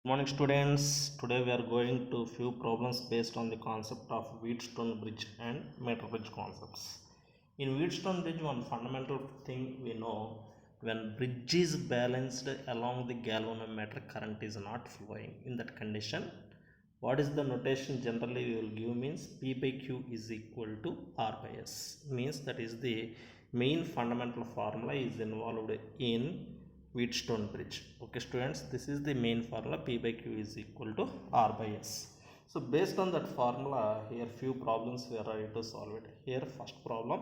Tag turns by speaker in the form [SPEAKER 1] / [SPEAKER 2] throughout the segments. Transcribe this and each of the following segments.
[SPEAKER 1] Morning students, today we are going to few problems based on the concept of Wheatstone bridge and meter bridge concepts. In Wheatstone bridge, one fundamental thing we know, when bridge is balanced along the galvanometer, current is not flowing. In that condition, what is the notation generally we will give means P by Q is equal to R by S, means that is the main fundamental formula is involved in Wheatstone bridge. Okay students, this is the main formula. P by Q is equal to R by S. So based on that formula, here few problems we are ready to solve it. Here first problem,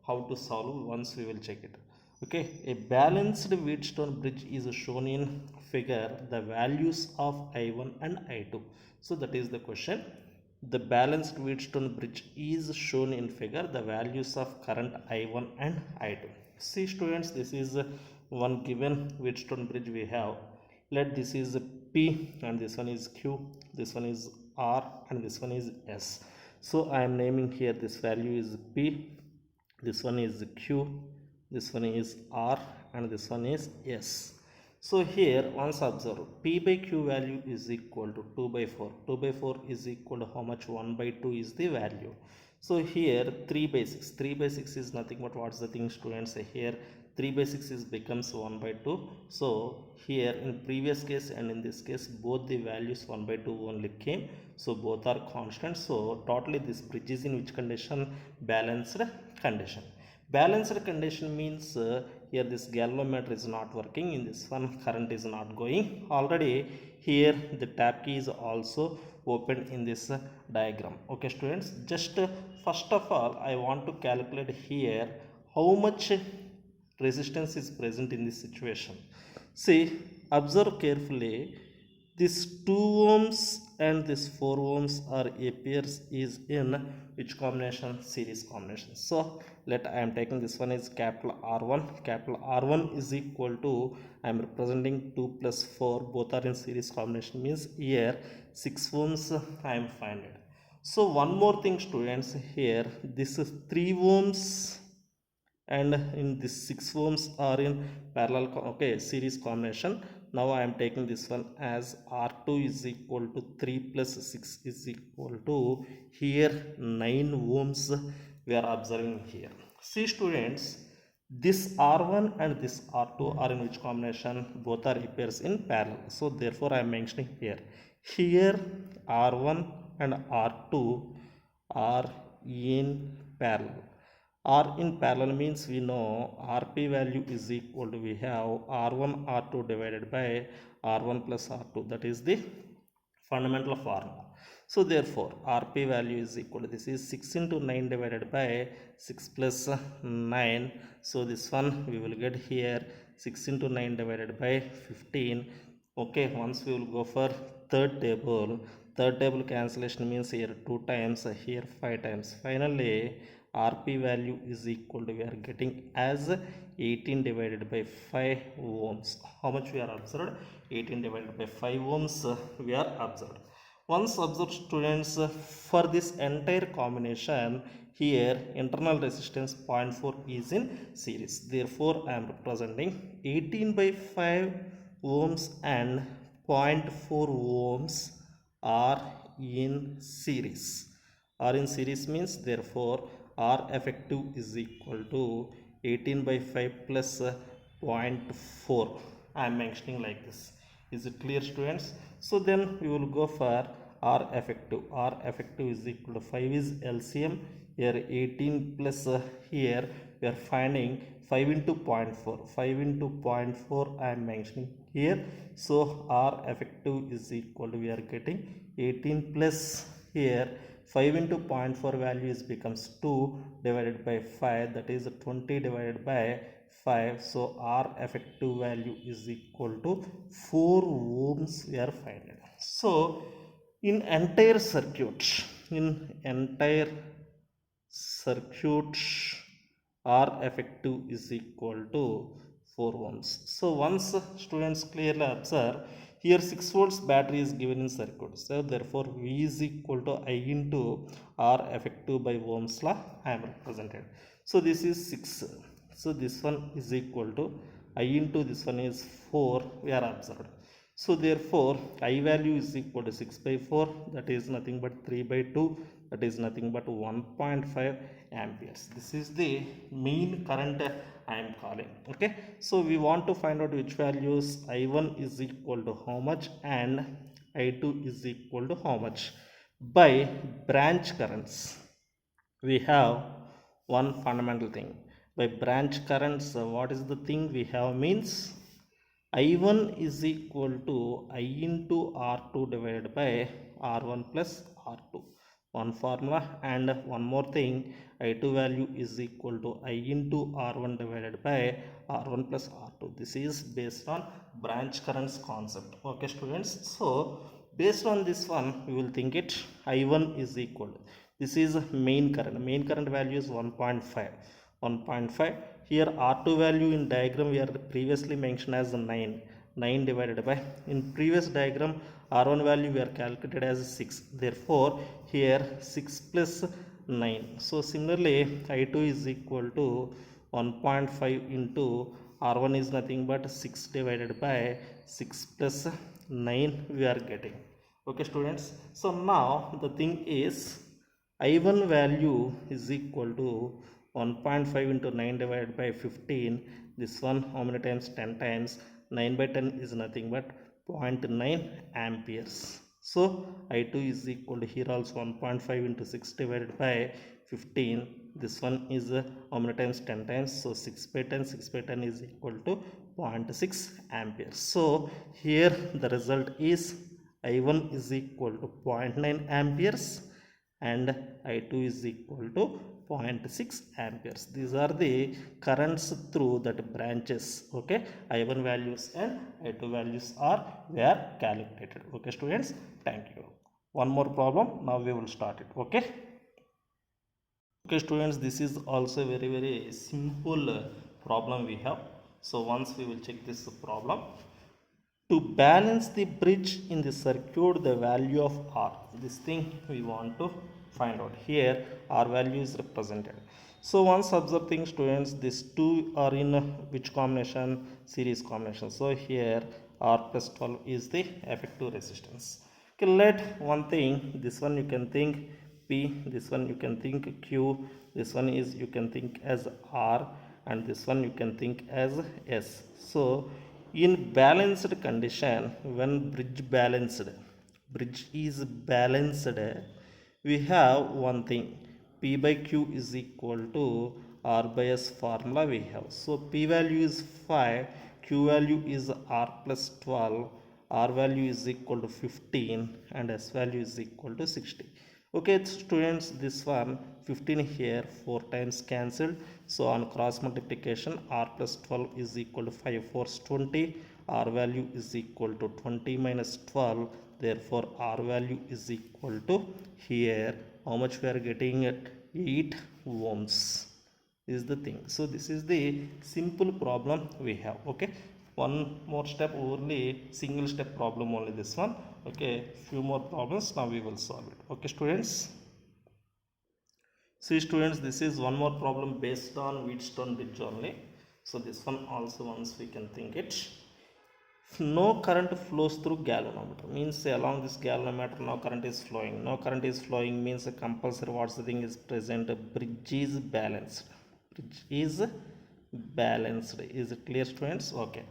[SPEAKER 1] how to solve, once we will check it. Okay, a balanced Wheatstone bridge is shown in figure, the values of I1 and I2. So that is the question. The balanced Wheatstone bridge is shown in figure, the values of current I1 and I2. See students, this is one given Wheatstone bridge we have. Let this is P and this one is Q, this one is R and this one is S. So I am naming here this value is P, this one is Q, this one is R and this one is S. So here once observe, P by Q value is equal to 2 by 4. 2 by 4 is equal to how much? 1 by 2 is the value. So here 3 by 6. 3 by 6 is nothing but what's the thing students? Here 3 by 6 is becomes 1 by 2. So here in previous case and in this case both the values 1 by 2 only came. So both are constant. So totally this bridge is in which condition? Balanced condition. Balanced condition means here this galvanometer is not working, in this one current is not going. Already here the tap key is also open in this diagram. Okay students, just first of all I want to calculate here how much resistance is present in this situation. See, observe carefully, this 2 ohms and this 4 ohms are appears is in which combination? Series combination. So let I am taking this one is capital R1. Capital R1 is equal to, I am representing 2 plus 4, both are in series combination, means here 6 ohms I am finding. So one more thing students, here this is 3 ohms and in this 6 ohms are in parallel, okay, series combination. Now I am taking this one as R2 is equal to 3 plus 6 is equal to here 9 ohms we are observing here. See students, this R1 and this R2 are in which combination? Both are appears in parallel. So therefore I am mentioning here, here R1 and R2 are in parallel. R in parallel means we know Rp value is equal to, we have R1 R2 divided by R1 plus R2, that is the fundamental formula. So therefore Rp value is equal to, this is 6 into 9 divided by 6 plus 9. So this one we will get here 6 into 9 divided by 15. Okay, once we will go for third table. Third table cancellation means here 2 times, here 5 times. Finally Rp value is equal to, we are getting as 18 divided by 5 ohms. How much we are observed? 18 divided by 5 ohms we are observed. Once observed students, for this entire combination here internal resistance 0.4 is in series. Therefore I am representing 18 by 5 ohms and 0.4 ohms are in series. Are in series means therefore R effective is equal to 18 by 5 plus 0.4. I am mentioning like this. Is it clear students? So then we will go for R effective. R effective is equal to 5 is LCM. Here 18 plus here we are finding 5 into 0.4. 5 into 0.4 I am mentioning here. So R effective is equal to, we are getting 18 plus here 5 into 0.4 value is becomes 2 divided by 5, that is 20 divided by 5. So R effective value is equal to 4 ohms we are finding. So in entire circuit, R effective is equal to 4 ohms. So once students clearly observe, here 6 volts battery is given in circuit. So therefore V is equal to I into R effective by Ohm's law I am represented. So this is 6. So this one is equal to I into this one is 4 we are observed. So therefore I value is equal to 6 by 4, that is nothing but 3 by 2, that is nothing but 1.5 amperes. This is the mean current I am calling. Okay, so we want to find out which values I1 is equal to how much and I2 is equal to how much. By branch currents we have one fundamental thing. By branch currents, what is the thing we have means I1 is equal to I into R2 divided by R1 plus R2. One formula, and one more thing, I2 value is equal to I into R1 divided by R1 plus R2. This is based on branch currents concept. Okay students, so based on this one we will think it I1 is equal, this is main current value is 1.5. Here R2 value in diagram we are previously mentioned as 9 divided by, in previous diagram R1 value we are calculated as 6, therefore here 6 plus 9. So similarly I2 is equal to 1.5 into R1 is nothing but 6 divided by 6 plus 9 we are getting. Okay students, so now the thing is I1 value is equal to 1.5 into 9 divided by 15. This one how many times? 10 times. 9 by 10 is nothing but 0.9 amperes. So I2 is equal to here also 1.5 into 6 divided by 15. This one is how many times? 10 times. So 6 by 10, 6 by 10 is equal to 0.6 amperes. So here the result is I1 is equal to 0.9 amperes and I2 is equal to 0.6 amperes. These are the currents through that branches. Okay, I1 values and I2 values are were calculated. Okay students, thank you. One more problem, now we will start it. Okay, students, this is also very simple problem we have. So once we will check this problem. To balance the bridge in the circuit, the value of R, this thing we want to find out. Here R value is represented. So once observe things students, these two are in which combination? Series combination. So here R plus 12 is the effective resistance. Okay, let one thing, this one you can think P, this one you can think Q, this one is you can think as R, and this one you can think as S. So in balanced condition, when bridge is balanced, we have one thing, P by Q is equal to R by S formula we have. So P value is 5, Q value is R plus 12, R value is equal to 15 and S value is equal to 60. Okay students, this one 15 here 4 times cancelled, so on cross multiplication R plus 12 is equal to 5 4s 20, R value is equal to 20 minus 12, therefore R value is equal to here how much we are getting at 8 ohms is the thing. So this is the simple problem we have. Okay, one more step, only single step problem only this one. Okay, few more problems, now we will solve it. Okay students, see students, this is one more problem based on Wheatstone bridge only. So this one also once we can think it. If no current flows through galvanometer, means along this galvanometer no current is flowing. No current is flowing means a compulsory what's the thing is present, bridge is balanced. Bridge is balanced. Is it clear students? Okay,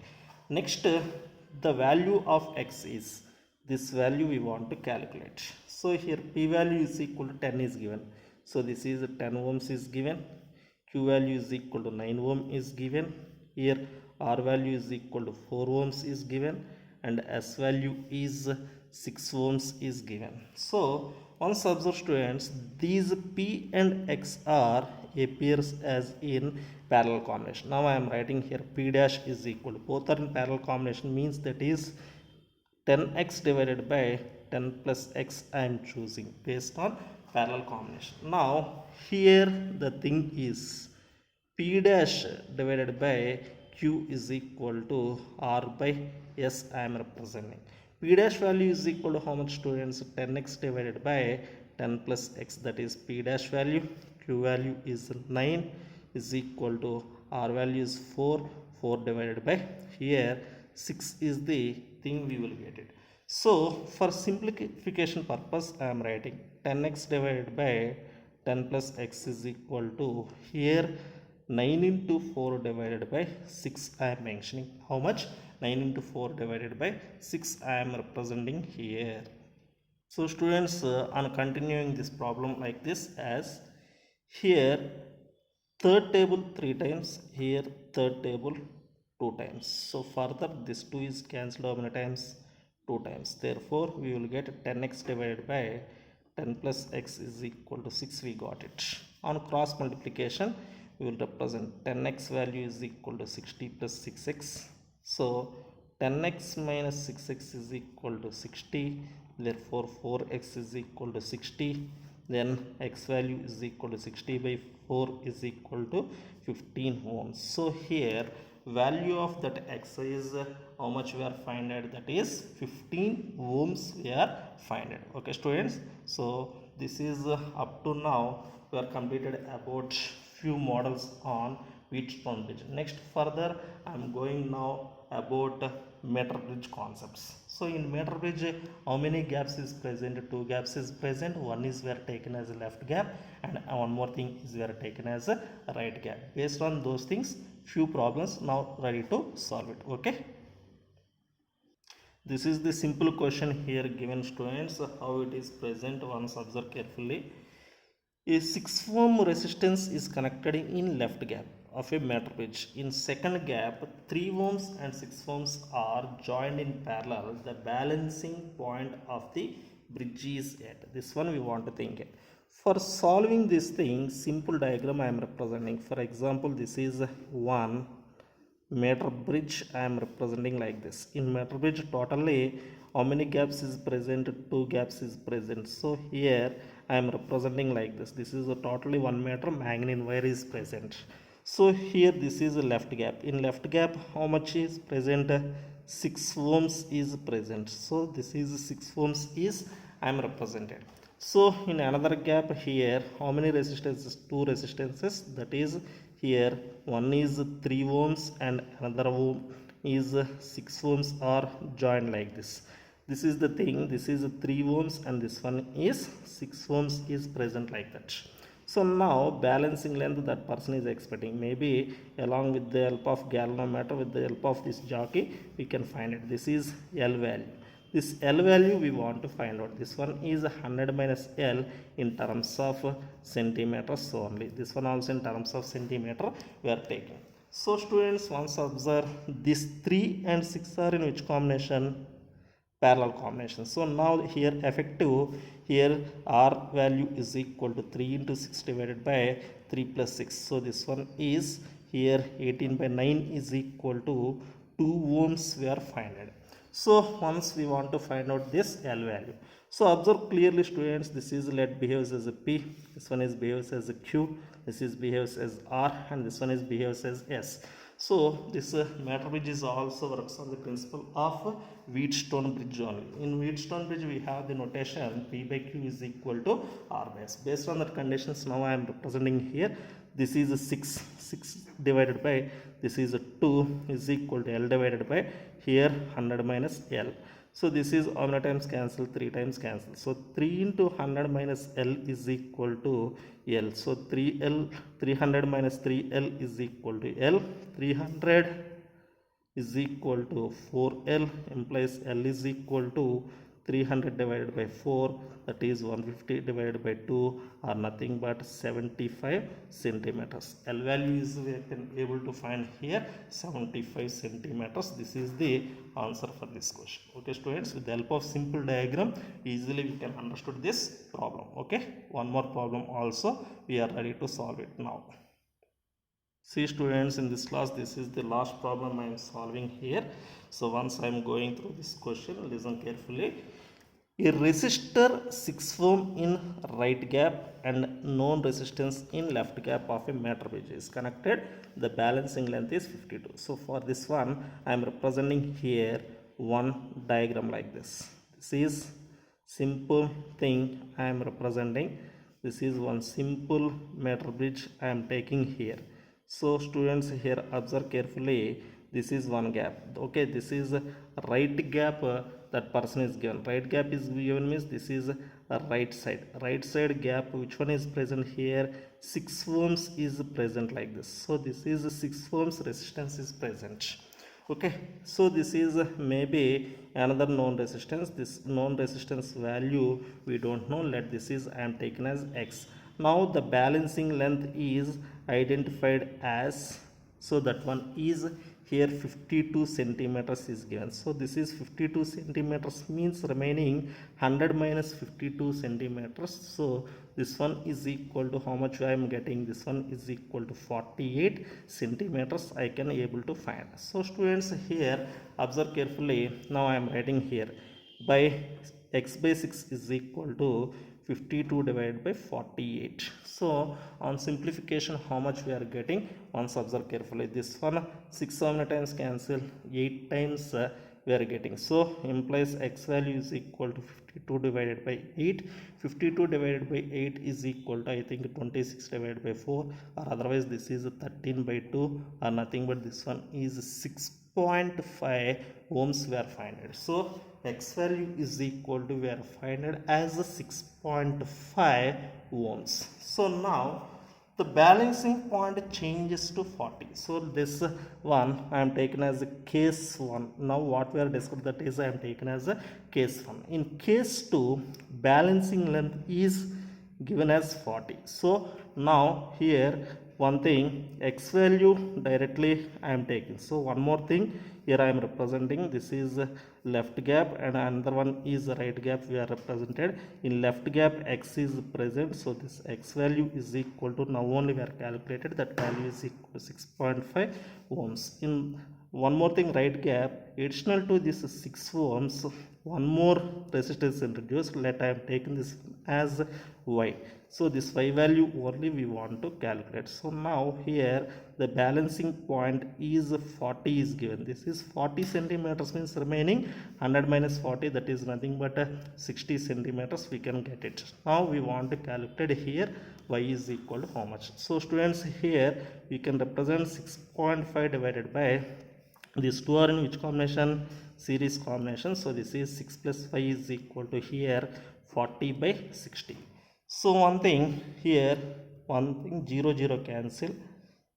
[SPEAKER 1] next the value of X is, this value we want to calculate. So here P value is equal to 10 is given. So this is 10 ohms is given. Q value is equal to 9 ohm is given. Here R value is equal to 4 ohms is given and S value is 6 ohms is given. So once observe students, these P and X are appears as in parallel combination. Now I am writing here P dash is equal to, both are in parallel combination means that is 10x divided by 10 plus x I am choosing based on parallel combination. Now here the thing is P dash divided by Q is equal to R by S I am representing. P dash value is equal to how much students? 10x divided by 10 plus x, that is P dash value. Q value is 9 is equal to R value is 4 divided by here 6 is the thing we will get it. So for simplification purpose I am writing 10x divided by 10 plus x is equal to here 9 into 4 divided by 6 I am mentioning. How much? 9 into 4 divided by 6 I am representing here. So students, on continuing this problem like this, as here third table 3 times, here third table 2 times. So further this 2 is cancelled how many times? 2 times. Therefore we will get 10x divided by 10 plus x is equal to 6. We got it. On cross multiplication we will represent 10x value is equal to 60 plus 6x. So 10x minus 6x is equal to 60. Therefore 4x is equal to 60. Then x value is equal to 60 by 4 is equal to 15 ohms. So here value of that x is how much we are finding, that is 15 ohms we are finding. Okay students, so this is up to now we are completed about few models on Wheatstone bridge. Next further I am going now about meter bridge concepts. So in meter bridge how many gaps is present? 2 gaps is present. One is we are taken as a left gap and one more thing is we are taken as a right gap. Based on those things few problems now ready to solve it. Okay, this is the simple question here given students. How it is present, once observe carefully. A 6 ohm resistance is connected in left gap of a meter bridge. In second gap, 3 ohms and 6 ohms are joined in parallel. The balancing point of the bridge is at. This one we want to think. For solving this thing, simple diagram I am representing. For example, this is one meter bridge I am representing like this. In meter bridge totally how many gaps is present? 2 gaps is present. So here I am representing like this. This is a totally 1 meter manganese wire is present. So here this is a left gap. In left gap how much is present? 6 ohms is present. So this is 6 ohms is I am represented. So in another gap here how many resistances? 2 resistances, that is here one is 3 ohms and another ohm is 6 ohms are joined like this. This is the thing, this is 3 ohms and this one is 6 ohms is present like that. So now balancing length that person is expecting, maybe along with the help of galvanometer, with the help of this jockey we can find it. This is L value. This L value we want to find out. This one is 100 minus L in terms of centimeters only. This one also in terms of centimeter we are taking. So students, once observe this 3 and 6 are in which combination? Parallel combination. So now here effective, here R value is equal to 3 into 6 divided by 3 plus 6. So this one is here 18 by 9 is equal to 2 ohms we are finding. So once we want to find out this L value. So observe clearly students, this is lead behaves as a P, this one is behaves as a Q, this is behaves as R and this one is behaves as S. So this meter bridge is also works on the principle of Wheatstone bridge only. In Wheatstone bridge we have the notation P by Q is equal to R by S. Based on that conditions now I am representing here. This is a 6 divided by this is a 2 is equal to L divided by here 100 minus L. So this is how many times cancel? 3 times cancel. So 3 into 100 minus L is equal to L. So 300 minus 3L is equal to L. 300 is equal to 4L implies L is equal to 300 divided by 4, that is 150 divided by 2 are nothing but 75 centimeters. L value is we can able to find here 75 centimeters. This is the answer for this question. Okay students, with the help of simple diagram easily we can understood this problem. Okay, one more problem also we are ready to solve it now. See students, in this class this is the last problem I am solving here. So once I am going through this question, listen carefully. A resistor 6 ohm in right gap and known resistance in left gap of a meter bridge is connected. The balancing length is 52. So for this one I am representing here one diagram like this. This is simple thing I am representing. This is one simple meter bridge I am taking here. So students, here observe carefully. this is one gap. Okay, this is a right gap, that person is given. Right gap is given means this is a right side gap. Which one is present here? 6 ohms is present like this. So this is 6 ohms resistance is present. Okay, so this is maybe another known resistance. This known resistance value we don't know. Let this is I am taken as x. Now the balancing length is identified as, so that one is here 52 centimeters is given. So this is 52 centimeters means remaining 100 minus 52 centimeters. So this one is equal to how much I am getting? This one is equal to 48 centimeters I can able to find. So students, here observe carefully. Now I am writing here by x by 6 is equal to 52 divided by 48. So on simplification, how much we are getting? Once observe carefully. This one 6 how many times cancel? 8 times we are getting. So implies x value is equal to 52 divided by 8. 52 divided by 8 is equal to, I think, 26 divided by 4, or otherwise this is 13 by 2, or nothing but this one is 6.5 ohms we are finding. So x value is equal to, we are finding as 6.5 ohms. So now the balancing point changes to 40. So this one I am taken as a case 1. Now what we are discussing, that is I am taken as a case 1. In case 2, balancing length is given as 40. So now here one thing, x value directly I am taking. So one more thing, here I am representing, this is left gap and another one is right gap we are represented. In left gap x is present, so this x value is equal to, now only we are calculated, that value is equal to 6.5 ohms. In one more thing, right gap, additional to this 6 ohms, one more resistance introduced. Let I am taking this as y. So this y value only we want to calculate. So now here the balancing point is 40 is given. This is 40 centimeters means remaining 100 minus 40, that is nothing but 60 centimeters we can get it. Now we want to calculate here y is equal to how much. So students, here we can represent 6.5 divided by, these two are in which combination? Series combination. So this is 6 plus 5 is equal to here 40 by 60. So one thing here, one thing 0 0 cancel,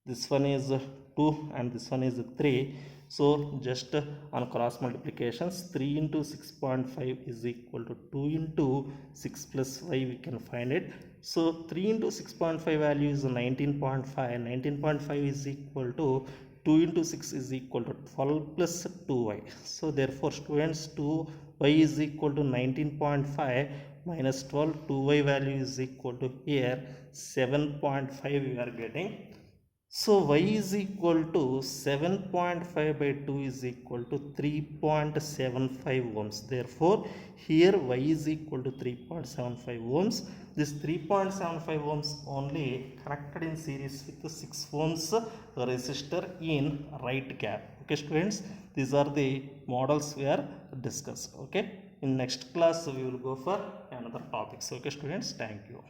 [SPEAKER 1] this one is 2 and this one is 3. So just on cross multiplications, 3 into 6.5 is equal to 2 into 6 plus 5 we can find it. So 3 into 6.5 value is 19.5. 19.5 is equal to 2 into 6 is equal to 12 plus 2y. So therefore students, 2y is equal to 19.5 minus 12, 2y value is equal to here 7.5 we are getting. So y is equal to 7.5 by 2 is equal to 3.75 ohms. Therefore here y is equal to 3.75 ohms. This 3.75 ohms only connected in series with the 6 ohms resistor in right gap. Okay students, these are the models we are discussed. Okay, in next class we will go for another topics. Okay students, thank you.